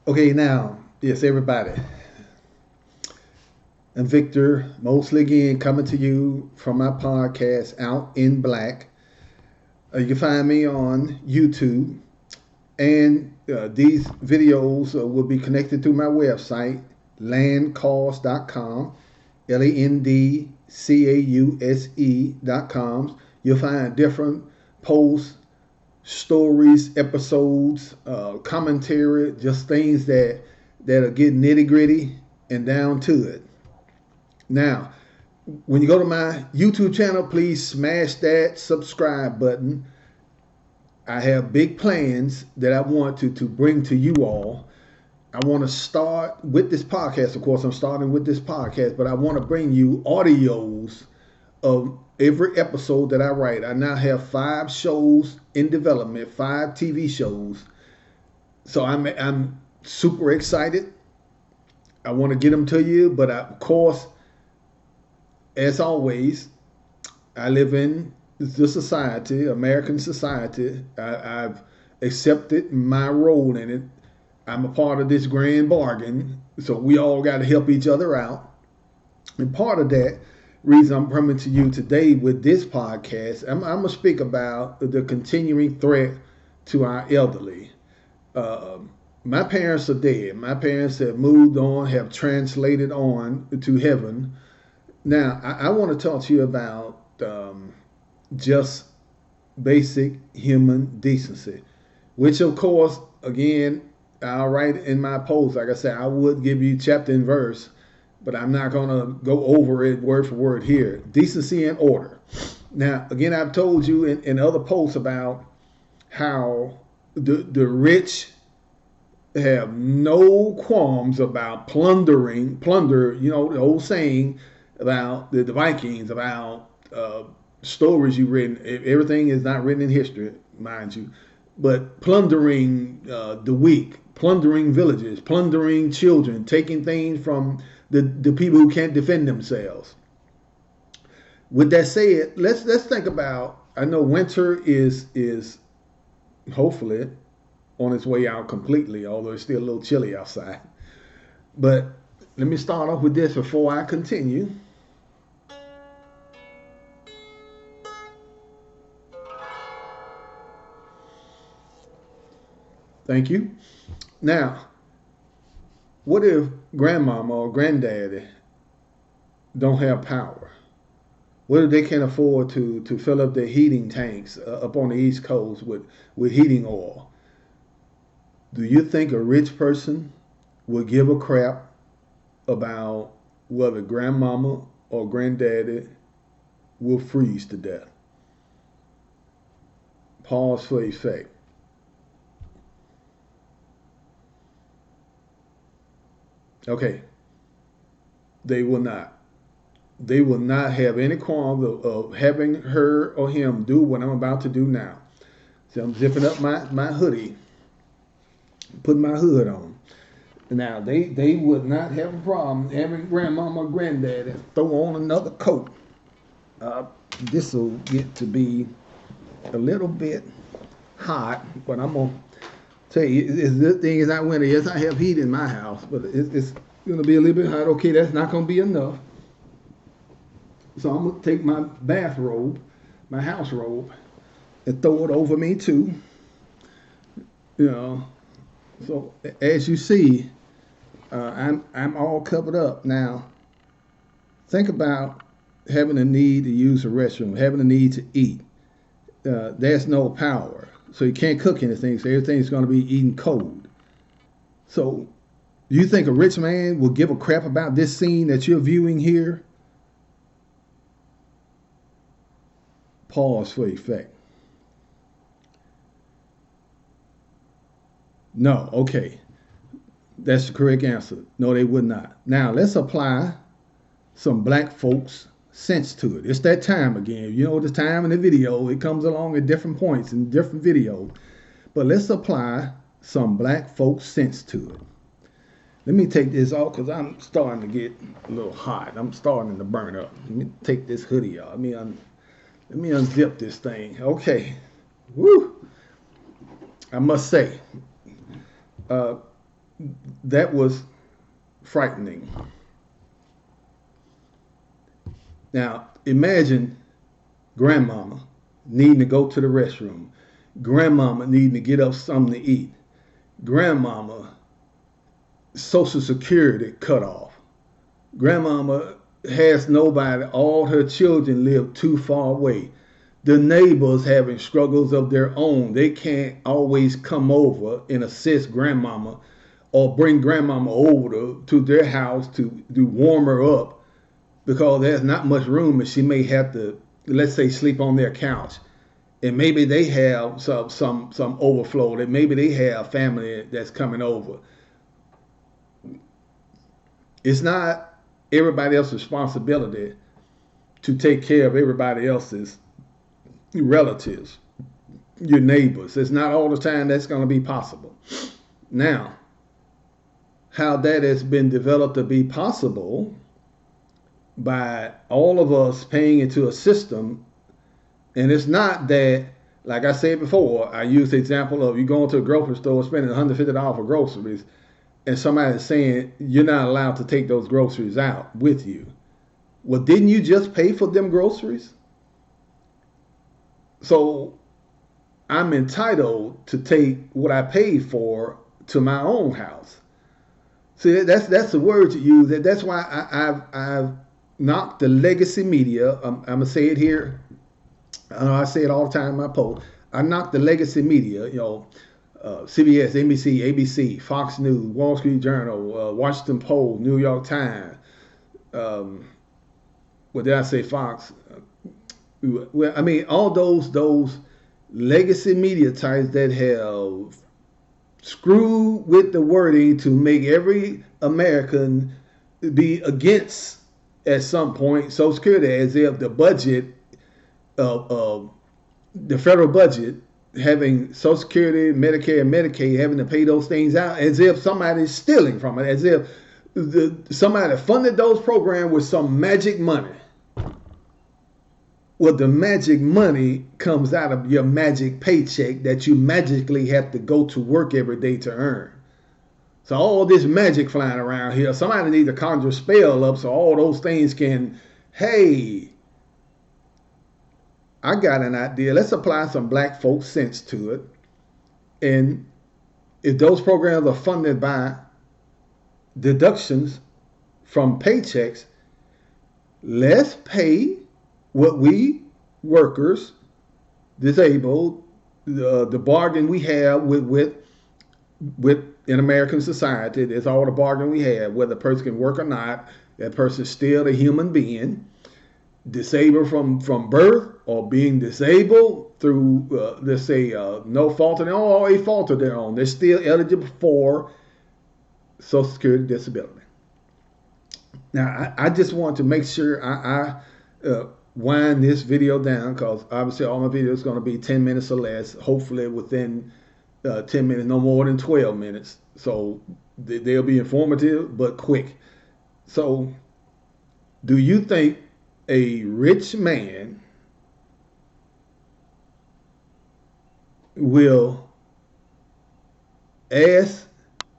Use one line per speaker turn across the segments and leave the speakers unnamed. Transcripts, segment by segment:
Okay, now, yes, everybody. I'm Victor, mostly again coming to you from my podcast, Out in Black. You can find me on YouTube, and these videos will be connected to my website, landcause.com, LANDCAUSE.com. You'll find different posts, stories, episodes, commentary, just things that'll get nitty gritty and down to it. Now, when you go to my YouTube channel, please smash that subscribe button. I have big plans that I want to bring to you all. I want to start with this podcast. Of course, I'm starting with this podcast, but I want to bring you audios of every episode that I write. I now have 5 shows in development, 5 TV shows. So I'm super excited. I want to get them to you, but of course, as always, I live in the society, American society. I've accepted my role in it. I'm a part of this grand bargain, so we all got to help each other out. And part of that reason I'm coming to you today with this podcast, I'm going to speak about the continuing threat to our elderly. Uh, my parents are dead. My parents have moved on, have translated on to heaven. Now, I want to talk to you about just basic human decency, which, of course, again, I'll write in my post. Like I said, I would give you chapter and verse, but I'm not going to go over it word for word here. Decency and order. Now, again, I've told you in other posts about how the rich have no qualms about plunder, the old saying about the Vikings, about stories you've written. Everything is not written in history, mind you, but plundering the weak, plundering villages, plundering children, taking things from the people who can't defend themselves. With that said, let's think about. I know winter is hopefully on its way out completely, although it's still a little chilly outside. But let me start off with this before I continue. Thank you. Now, what if grandmama or granddaddy don't have power? What if they can't afford to fill up their heating tanks up on the East Coast with heating oil? Do you think a rich person would give a crap about whether grandmama or granddaddy will freeze to death? Pause for effect. Okay, they will not. They will not have any qualms of having her or him do what I'm about to do now. So I'm zipping up my hoodie, putting my hood on. Now they would not have a problem having grandmama or granddaddy throw on another coat. This will get to be a little bit hot, but I'm gonna tell you, this thing is not winter. Yes, I have heat in my house, but it's gonna be a little bit hot. Okay, that's not gonna be enough. So I'm gonna take my bathrobe, my house robe, and throw it over me too. You know. So as you see, I'm all covered up now. Think about having a need to use a restroom, having a need to eat. There's no power, so you can't cook anything. So everything's going to be eaten cold. So, do you think a rich man will give a crap about this scene that you're viewing here? Pause for effect. No. Okay, that's the correct answer. No, they would not. Now let's apply some black folks sense to it. It's that time again. You know, the time in the video, it comes along at different points in different videos. But let's apply some black folks sense to it. Let me take this off because I'm starting to get a little hot. I'm starting to burn up. Let me take this hoodie off. Let me unzip this thing. Okay. Woo! I must say, uh, that was frightening. Now, imagine grandmama needing to go to the restroom, grandmama needing to get up something to eat, grandmama Social Security cut off, grandmama has nobody, all her children live too far away, the neighbors having struggles of their own, they can't always come over and assist grandmama or bring grandmama over to their house to warm her up, because there's not much room and she may have to, let's say, sleep on their couch. And maybe they have some overflow, that maybe they have family that's coming over. It's not everybody else's responsibility to take care of everybody else's relatives, your neighbors. It's not all the time that's going to be possible. Now, how that has been developed to be possible by all of us paying into a system. And it's not that, like I said before, I used the example of you going to a grocery store spending $150 for groceries, and somebody's saying you're not allowed to take those groceries out with you. Well, didn't you just pay for them groceries? So I'm entitled to take what I paid for to my own house. See, that's the word you use. That's why I've knocked the legacy media. I'm gonna say it here. I say it all the time in my post. I knocked the legacy media. CBS, NBC, ABC, Fox News, Wall Street Journal, Washington Post, New York Times. What did I say? Fox. Well, I mean, all those legacy media types that have screwed with the wording to make every American be against, at some point, Social Security, as if the budget, the federal budget, having Social Security, Medicare, and Medicaid, having to pay those things out, as if somebody's stealing from it, as if somebody funded those programs with some magic money. Well, the magic money comes out of your magic paycheck that you magically have to go to work every day to earn. So all this magic flying around here, somebody needs to conjure a spell up so all those things can, hey, I got an idea. Let's apply some black folk sense to it. And if those programs are funded by deductions from paychecks, let's pay what we workers, disabled, the bargain we have with in American society. That's all the bargain we have. Whether a person can work or not, that person's still a human being, disabled from birth or being disabled through, let's say, no fault of their own or a fault of their own. They're still eligible for Social Security disability. Now, I just want to make sure I wind this video down, because obviously all my videos are going to be 10 minutes or less, hopefully within 10 minutes, no more than 12 minutes. So they'll be informative but quick. So do you think a rich man will ask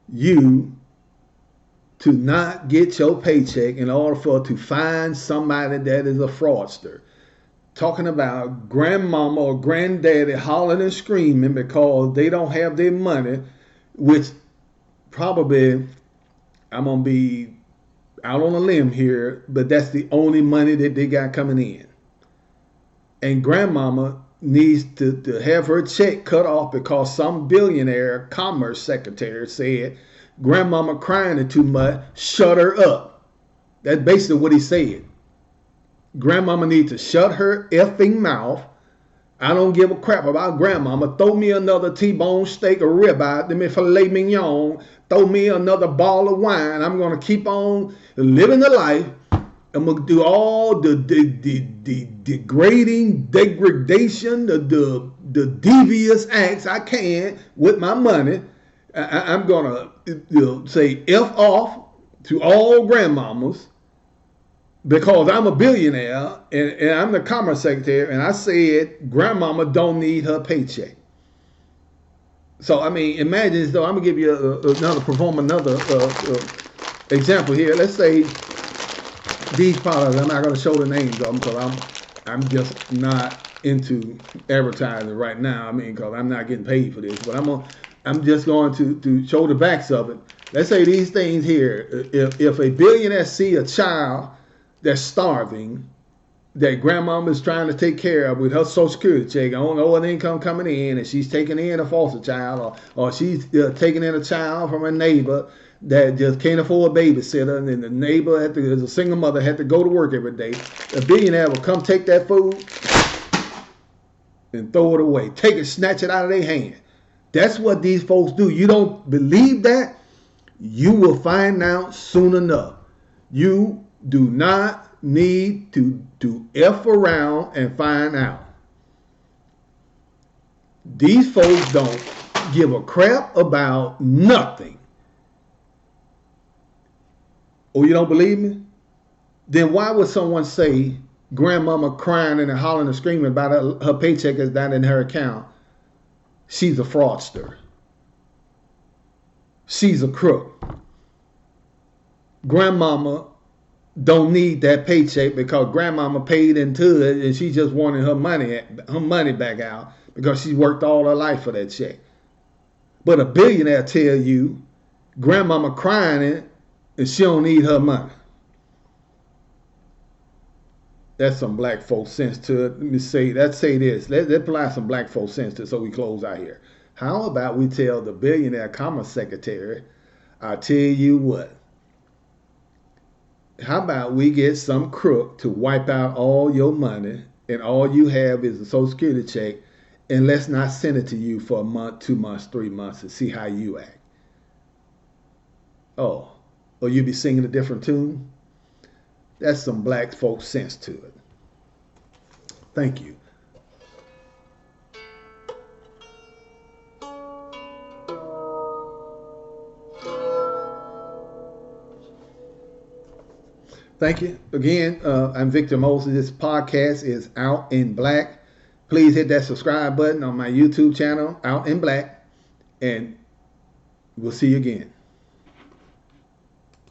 you to not get your paycheck in order for to find somebody that is a fraudster? Talking about grandmama or granddaddy hollering and screaming because they don't have their money, which probably, I'm going to be out on a limb here, but that's the only money that they got coming in. And grandmama needs to have her check cut off because some billionaire commerce secretary said grandmama crying too much, shut her up. That's basically what he said. Grandmama needs to shut her effing mouth. I don't give a crap about grandmama. Throw me another T-bone steak or ribeye, give me filet mignon, throw me another bottle of wine. I'm going to keep on living the life. I'm going to do all the degradation, the devious acts I can with my money. I'm going to say F off to all grandmamas because I'm a billionaire and I'm the commerce secretary, and I said grandmama don't need her paycheck. So I mean, imagine. So I'm gonna give you another example here. Let's say these products. I'm not gonna show the names of them because I'm just not into advertising right now. I mean, because I'm not getting paid for this. But I'm just going to show the backs of it. Let's say these things here. If a billionaire see a child that's starving, that grandmama is trying to take care of with her social security check, I don't know what income coming in, and she's taking in a foster child, or she's taking in a child from a neighbor that just can't afford a babysitter, and then the neighbor as a single mother had to go to work every day. A billionaire will come take that food and throw it away, take it, snatch it out of their hand. That's what these folks do. You don't believe that? You will find out soon enough. You do not need to F around and find out. These folks don't give a crap about nothing. Oh, you don't believe me? Then why would someone say grandmama crying and hollering and screaming about her paycheck is down in her account? She's a fraudster. She's a crook. Grandmama don't need that paycheck because grandmama paid into it and she just wanted her money back out because she worked all her life for that check. But a billionaire tell you grandmama crying it and she don't need her money. That's some black folk sense to it. Let me say this. Let's apply some black folk sense to it so we close out here. How about we tell the billionaire commerce secretary, I tell you what, how about we get some crook to wipe out all your money and all you have is a social security check, and let's not send it to you for a month, 2 months, 3 months and see how you act. Oh, or you be singing a different tune? That's some black folk sense to it. Thank you. Thank you. Again, I'm Victor Moses. This podcast is Out in Black. Please hit that subscribe button on my YouTube channel, Out in Black, and we'll see you again.